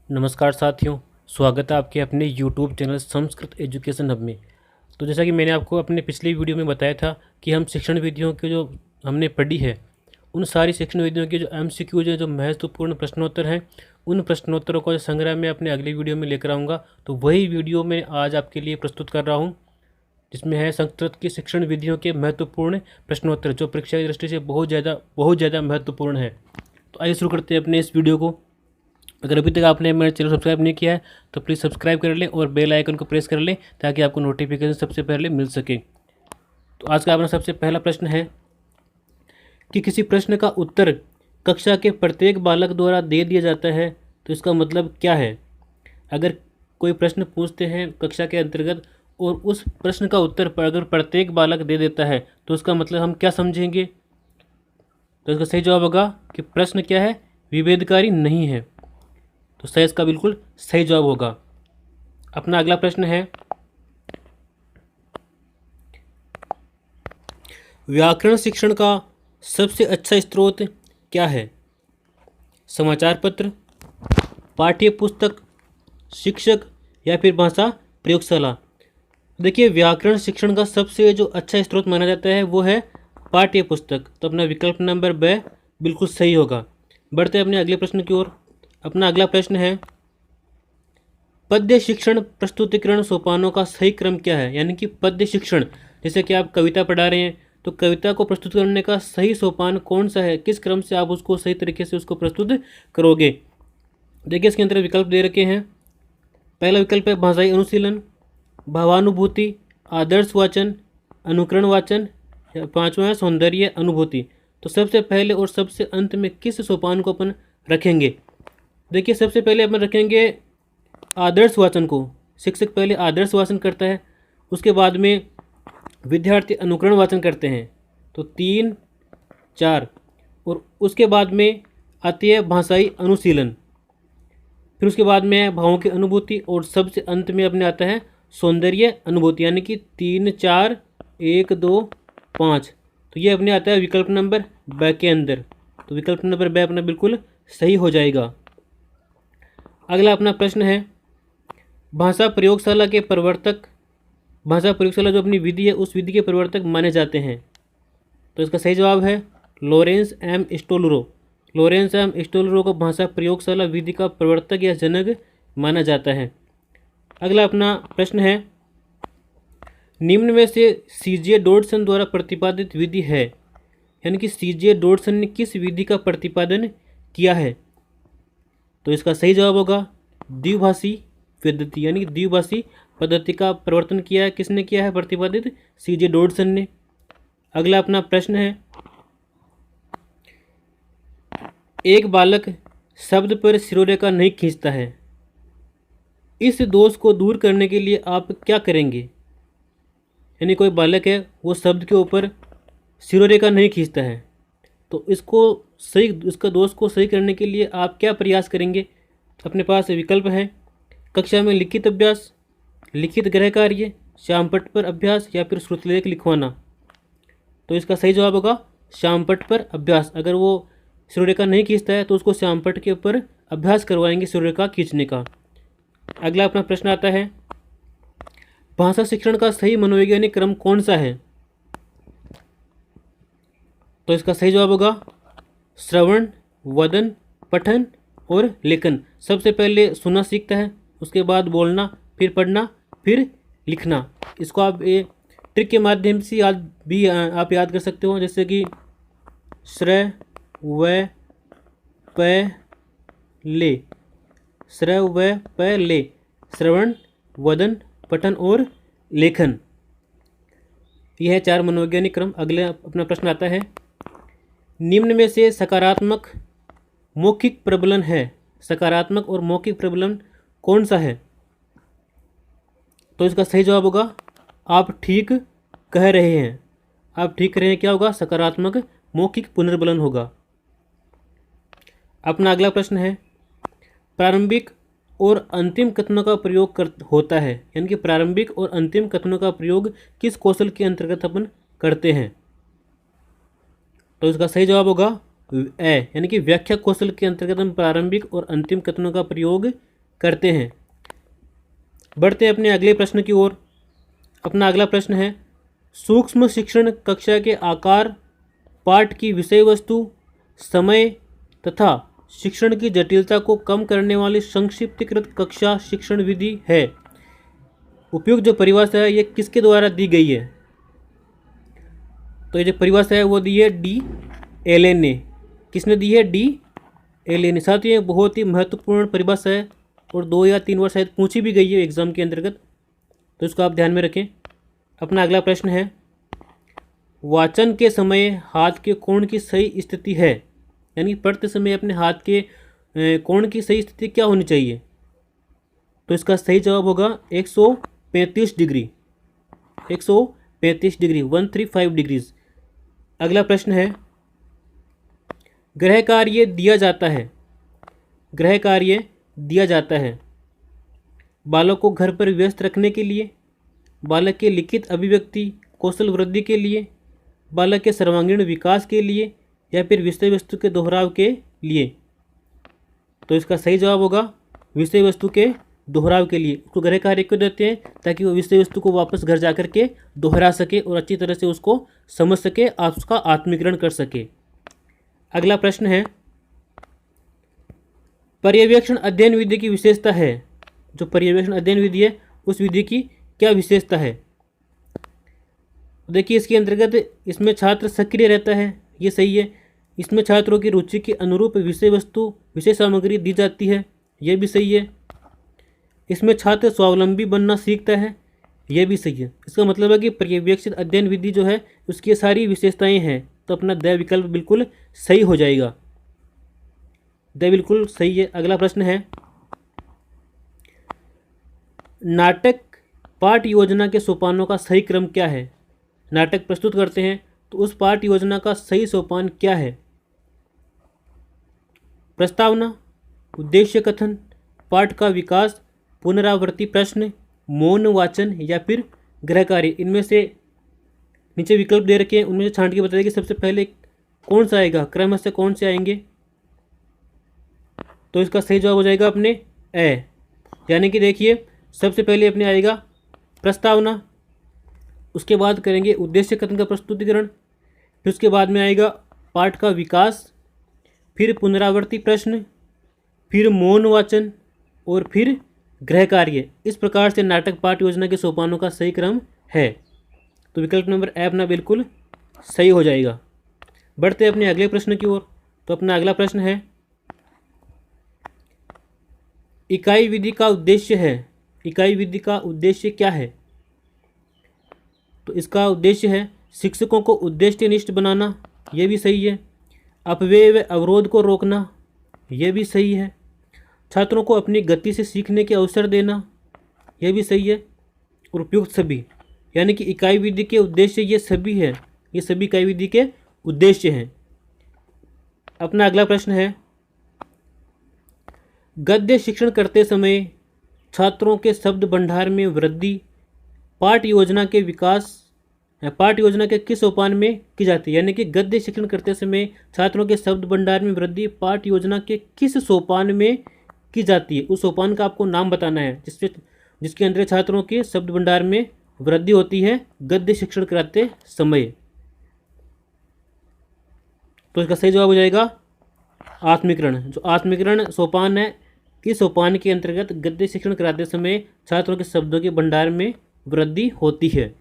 नमस्कार साथियों। स्वागत है आपके अपने YouTube channel Sanskrit education hub में। तो जैसा कि मैंने आपको अपने पिछली वीडियो में बताया था कि हम शिक्षण विधियों के जो हमने पढ़ी है उन सारी शिक्षण विधियों के जो MCQs हैं, जो महत्वपूर्ण प्रश्नोत्तर हैं, उन प्रश्नोत्तरों का जो संग्रह मैं अपने अगली वीडियो में लेकर आऊँगा। तो वही वीडियो मैं आज आपके लिए प्रस्तुत कर रहा हूँ, जिसमें है संस्कृत की शिक्षण विधियों के महत्वपूर्ण प्रश्नोत्तर, जो परीक्षा की दृष्टि से बहुत ज़्यादा महत्वपूर्ण है। तो आइए शुरू करते हैं अपने इस वीडियो को। अगर अभी तक आपने मेरे चैनल सब्सक्राइब नहीं किया है तो प्लीज़ सब्सक्राइब कर लें और बेल आइकन को प्रेस कर लें ताकि आपको नोटिफिकेशन सबसे पहले मिल सके। तो आज का अपना सबसे पहला प्रश्न है कि किसी प्रश्न का उत्तर कक्षा के प्रत्येक बालक द्वारा दे दिया जाता है तो इसका मतलब क्या है। अगर कोई प्रश्न पूछते हैं कक्षा के अंतर्गत और उस प्रश्न का उत्तर अगर प्रत्येक बालक दे देता है तो उसका मतलब हम क्या समझेंगे। तो इसका सही जवाब होगा कि प्रश्न क्या है, विभेदकारी नहीं है। तो सही इसका बिल्कुल सही जवाब होगा। अपना अगला प्रश्न है, व्याकरण शिक्षण का सबसे अच्छा स्रोत क्या है। समाचार पत्र, पाठ्य पुस्तक, शिक्षक या फिर भाषा प्रयोगशाला। देखिए, व्याकरण शिक्षण का सबसे जो अच्छा स्रोत माना जाता है वो है पाठ्य पुस्तक। तो अपना विकल्प नंबर ब बिल्कुल सही होगा। बढ़ते हैं अपने अगले प्रश्न की ओर। अपना अगला प्रश्न है, पद्य शिक्षण प्रस्तुतिकरण सोपानों का सही क्रम क्या है। यानी कि पद्य शिक्षण, जैसे कि आप कविता पढ़ा रहे हैं तो कविता को प्रस्तुत करने का सही सोपान कौन सा है, किस क्रम से आप उसको सही तरीके से उसको प्रस्तुत करोगे। देखिए, इसके अंदर विकल्प दे रखे हैं। पहला विकल्प है भाषाई अनुशीलन, भावानुभूति, आदर्श वाचन, अनुकरण वाचन, या पांचवा है सौंदर्य अनुभूति। तो सबसे पहले और सबसे अंत में किस सोपान को अपन रखेंगे। देखिए, सबसे पहले अपन रखेंगे आदर्श वाचन को। शिक्षक पहले आदर्श वाचन करता है, उसके बाद में विद्यार्थी अनुकरण वाचन करते हैं। तो 3, 4 और उसके बाद में आती है भाषाई अनुशीलन, फिर उसके बाद में है भावों की अनुभूति और सबसे अंत में अपने आता है सौंदर्य अनुभूति। यानी कि 3, 4, 1, 2, 5। तो ये अपने आता है विकल्प नंबर ब के अंदर। तो विकल्प नंबर ब अपना बिल्कुल सही हो जाएगा। अगला अपना प्रश्न है, भाषा प्रयोगशाला के प्रवर्तक, भाषा प्रयोगशाला जो अपनी विधि है उस विधि के प्रवर्तक माने जाते हैं। तो इसका सही जवाब है लॉरेंस एम स्टोलरो। लॉरेंस एम स्टोलरो को भाषा प्रयोगशाला विधि का प्रवर्तक या जनक माना जाता है। अगला अपना प्रश्न है, निम्न में से सीजे डॉडसन द्वारा प्रतिपादित विधि है। यानी कि सीजे डॉडसन ने किस विधि का प्रतिपादन किया है। तो इसका सही जवाब होगा द्विभाषी पद्धति। यानी कि द्विभाषी पद्धति का प्रवर्तन किया है, किसने किया है प्रतिपादित, सीजे डॉडसन ने। अगला अपना प्रश्न है, एक बालक शब्द पर शिरोरेखा नहीं खींचता है, इस दोष को दूर करने के लिए आप क्या करेंगे। यानी कोई बालक है वो शब्द के ऊपर शिरोरेखा नहीं खींचता है, तो इसका दोष को सही करने के लिए आप क्या प्रयास करेंगे। अपने पास विकल्प है, कक्षा में लिखित अभ्यास, लिखित गृह कार्य, श्यामपट्ट पर अभ्यास या फिर श्रुतलेख लिखवाना। तो इसका सही जवाब होगा श्यामपट्ट पर अभ्यास। अगर वो शिरोरेखा नहीं खींचता है तो उसको श्यामपट्ट के ऊपर अभ्यास करवाएंगे शिरोरेखा खींचने का। अगला अपना प्रश्न आता है, भाषा शिक्षण का सही मनोवैज्ञानिक क्रम कौन सा है। तो इसका सही जवाब होगा श्रवण, वदन, पठन और लेखन। सबसे पहले सुनना सीखता है, उसके बाद बोलना, फिर पढ़ना, फिर लिखना। इसको आप ट्रिक के माध्यम से आप याद कर सकते हो, जैसे कि श्र व प ले, श्र व प ले, श्रवण, वदन, पठन और लेखन। यह है 4 मनोवैज्ञानिक क्रम। अगले अपना प्रश्न आता है, निम्न में से सकारात्मक मौखिक प्रबलन है, सकारात्मक और मौखिक प्रबलन कौन सा है। तो इसका सही जवाब होगा आप ठीक कह रहे हैं। आप ठीक कह रहे हैं क्या होगा, सकारात्मक मौखिक पुनर्बलन होगा। अपना अगला प्रश्न है, प्रारंभिक और अंतिम कथनों का प्रयोग होता है। यानी कि प्रारंभिक और अंतिम कथनों का प्रयोग किस कौशल के अंतर्गत अपन करते हैं। तो इसका सही जवाब होगा यानी कि व्याख्या कौशल के अंतर्गत हम प्रारंभिक और अंतिम कथनों का प्रयोग करते हैं। बढ़ते हैं अपने अगले प्रश्न की ओर। अपना अगला प्रश्न है, सूक्ष्म शिक्षण कक्षा के आकार, पाठ की विषय वस्तु, समय तथा शिक्षण की जटिलता को कम करने वाली संक्षिप्तीकृत कक्षा शिक्षण विधि है। उपयुक्त जो परिभाषा है ये किसके द्वारा दी गई है? तो ये जो परिभाषा है वो दी है डी एलेन ने। किसने दी है? डी एलेन ने। साथ ही ये बहुत ही महत्वपूर्ण परिभाषा है और 2 या 3 बार शायद पूछी भी गई है एग्जाम के अंतर्गत, तो इसको आप ध्यान में रखें। अपना अगला प्रश्न है, वाचन के समय हाथ के कोण की सही स्थिति है, यानी पढ़ते समय अपने हाथ के कोण की सही स्थिति क्या होनी चाहिए? तो इसका सही जवाब होगा 135 डिग्री। 135 degree, 135 degrees. अगला प्रश्न है, गृह कार्य दिया जाता है। गृह कार्य दिया जाता है बालक को घर पर व्यस्त रखने के लिए, बालक के लिखित अभिव्यक्ति कौशल वृद्धि के लिए, बालक के सर्वांगीण विकास के लिए, या फिर विषय वस्तु के दोहराव के लिए। तो इसका सही जवाब होगा विषय वस्तु के दोहराव के लिए। उसको गृह कार्य क्यों देते हैं? ताकि वो विषय वस्तु को वापस घर जाकर के दोहरा सके और अच्छी तरह से उसको समझ सके, आप उसका आत्मीकरण कर सके। अगला प्रश्न है, पर्यवेक्षण अध्ययन विधि की विशेषता है। जो पर्यवेक्षण अध्ययन विधि है उस विधि की क्या विशेषता है? देखिए, इसके अंतर्गत इसमें छात्र सक्रिय रहता है, ये सही है। इसमें छात्रों की रुचि के अनुरूप विषय वस्तु विषय सामग्री दी जाती है, ये भी सही है। इसमें छात्र स्वावलंबी बनना सीखता है, यह भी सही है। इसका मतलब है कि पर्यवेक्षित अध्ययन विधि जो है उसकी सारी विशेषताएं हैं, तो अपना द विकल्प बिल्कुल सही हो जाएगा। द बिल्कुल सही है। अगला प्रश्न है, नाटक पाठ योजना के सोपानों का सही क्रम क्या है? नाटक प्रस्तुत करते हैं तो उस पाठ योजना का सही सोपान क्या है? प्रस्तावना, उद्देश्य कथन, पाठ का विकास, पुनरावृत्ति प्रश्न, मौन वाचन, या फिर गृह कार्य। इनमें से नीचे विकल्प दे रखे हैं, उनमें से छांट के बताइए कि सबसे पहले कौन सा आएगा, क्रम से कौन से आएंगे। तो इसका सही जवाब हो जाएगा अपने ए, यानी कि देखिए सबसे पहले अपने आएगा प्रस्तावना, उसके बाद करेंगे उद्देश्य कथन का प्रस्तुतिकरण, फिर उसके बाद में आएगा पाठ का विकास, फिर पुनरावृत्ति प्रश्न, फिर मौन वाचन और फिर गृह कार्य। इस प्रकार से नाटक पाठ योजना के सोपानों का सही क्रम है। तो विकल्प नंबर ए अपना बिल्कुल सही हो जाएगा। बढ़ते अपने अगले प्रश्न की ओर। तो अपना अगला प्रश्न है, इकाई विधि का उद्देश्य है। इकाई विधि का उद्देश्य क्या है? तो इसका उद्देश्य है शिक्षकों को उद्देश्यनिष्ठ बनाना, यह भी सही है। अपव्यय व अवरोध को रोकना, यह भी सही है। छात्रों को अपनी गति से सीखने के अवसर देना, यह भी सही है। और उपयुक्त सभी, यानी कि इकाई विधि के उद्देश्य ये सभी है, ये सभी इकाई विधि के उद्देश्य हैं। अपना अगला प्रश्न है, गद्य शिक्षण करते समय छात्रों के शब्द भंडार में वृद्धि पाठ योजना के विकास, पाठ योजना के किस सोपान में की जाती है? यानी कि गद्य शिक्षण करते समय छात्रों के शब्द भंडार में वृद्धि पाठ योजना के किस सोपान में की जाती है? उस सोपान का आपको नाम बताना है जिसके अंदर छात्रों के शब्द भंडार में वृद्धि होती है गद्य शिक्षण कराते समय। तो इसका सही जवाब हो जाएगा आत्मीकरण। जो आत्मीकरण सोपान है, किस सोपान के अंतर्गत गद्य शिक्षण कराते समय छात्रों के शब्दों के भंडार में वृद्धि होती है।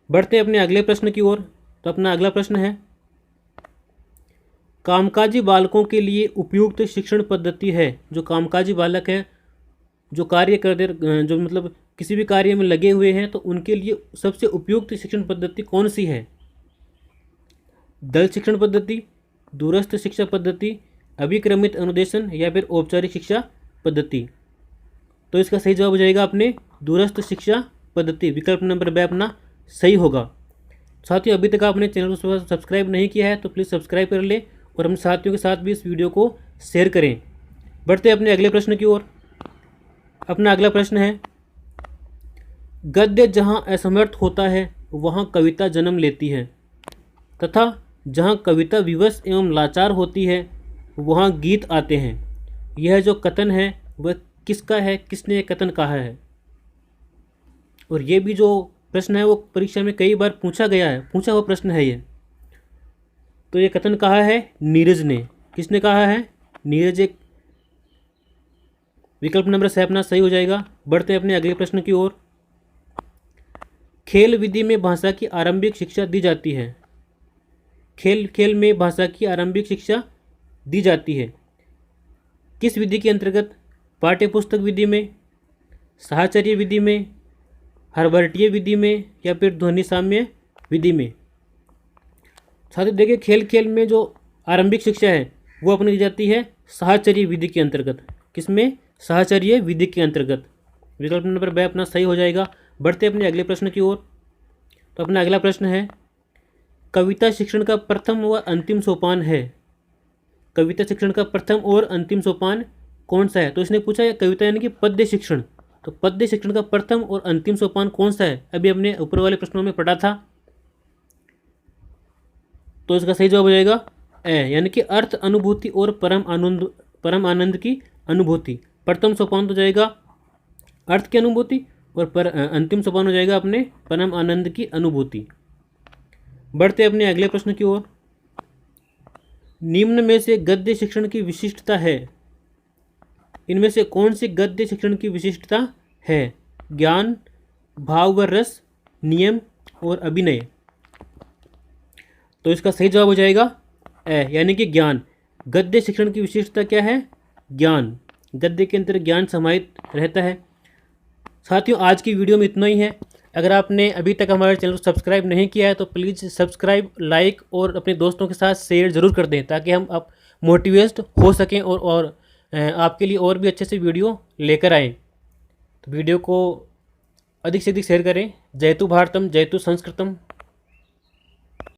बढ़ते अपने अगले प्रश्न की ओर। तो अपना अगला प्रश्न है, कामकाजी बालकों के लिए उपयुक्त शिक्षण पद्धति है। जो कामकाजी बालक है, जो कार्य करते, जो मतलब किसी भी कार्य में लगे हुए हैं, तो उनके लिए सबसे उपयुक्त शिक्षण पद्धति कौन सी है? दल शिक्षण पद्धति, दूरस्थ शिक्षा पद्धति, अभिक्रमित अनुदेशन, या फिर औपचारिक शिक्षा पद्धति। तो इसका सही जवाब हो जाएगा अपने दूरस्थ शिक्षा पद्धति। विकल्प नंबर बी अपना सही होगा। साथियों, अभी तक आपने चैनल को सब्सक्राइब नहीं किया है तो प्लीज़ सब्सक्राइब कर ले और अपने साथियों के साथ भी इस वीडियो को शेयर करें। बढ़ते अपने अगले प्रश्न की ओर। अपना अगला प्रश्न है, गद्य जहाँ असमर्थ होता है वहाँ कविता जन्म लेती है, तथा जहाँ कविता विवश एवं लाचार होती है वहाँ गीत आते हैं। यह जो कथन है वह किसका है, किसने ये कथन कहा है। और ये भी जो प्रश्न है वो परीक्षा में कई बार पूछा हुआ प्रश्न है ये। तो ये कथन कहा है नीरज ने। किसने कहा है? नीरज। एक विकल्प नंबर 7 अपना सही हो जाएगा। बढ़ते हैं अपने अगले प्रश्न की ओर। खेल विधि में भाषा की आरंभिक शिक्षा दी जाती है। खेल में भाषा की आरंभिक शिक्षा दी जाती है किस विधि के अंतर्गत? पाठ्यपुस्तक विधि में, साहचर्य विधि में, हर्बर्टीय विधि में, या फिर ध्वनि साम्य विधि में। साथियों देखिए, खेल में जो आरंभिक शिक्षा है वो अपनी दी जाती है साहचर्य विधि के अंतर्गत। किसमें? साहचर्य विधि के अंतर्गत। विकल्प नंबर 2 अपना सही हो जाएगा। बढ़ते अपने अगले प्रश्न की ओर। तो अपना अगला प्रश्न है, कविता शिक्षण का प्रथम व अंतिम सोपान है। कविता शिक्षण का प्रथम और अंतिम सोपान कौन सा है? तो इसने पूछा है कविता यानी कि पद्य शिक्षण। तो पद्य शिक्षण का प्रथम और अंतिम सोपान कौन सा है? अभी हमने ऊपर वाले प्रश्नों में पढ़ा था। तो इसका सही जवाब हो जाएगा ए, यानी कि अर्थ अनुभूति और परम आनंद की अनुभूति। प्रथम सोपान तो जाएगा अर्थ की अनुभूति और अंतिम सोपान हो जाएगा अपने परम आनंद की अनुभूति। बढ़ते अपने अगले प्रश्न की ओर। निम्न में से गद्य शिक्षण की विशिष्टता है। इनमें से कौन सी गद्य शिक्षण की विशिष्टता है? ज्ञान, भाव व रस, नियम और अभिनय। तो इसका सही जवाब हो जाएगा ए, यानी कि ज्ञान। गद्य शिक्षण की विशेषता क्या है? ज्ञान। गद्य के अंदर ज्ञान समाहित रहता है। साथियों आज की वीडियो में इतना ही है। अगर आपने अभी तक हमारे चैनल को सब्सक्राइब नहीं किया है तो प्लीज़ सब्सक्राइब, लाइक और अपने दोस्तों के साथ शेयर ज़रूर कर दें, ताकि हम आप मोटिवेट हो सकें और आपके लिए और भी अच्छे से वीडियो लेकर आएँ। तो वीडियो को अधिक से अधिक शेयर करें। जयतु भारतम, जयतु संस्कृतम।